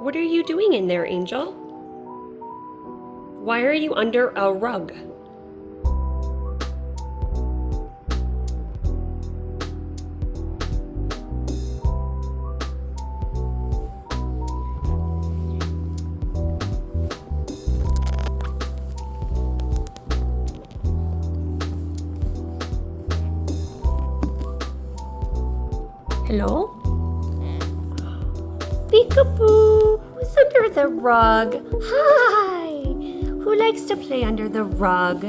What are you doing in there, Angel? Why are you under a rug? Hello? Peekaboo! Who's under the rug? Hi! Who likes to play under the rug?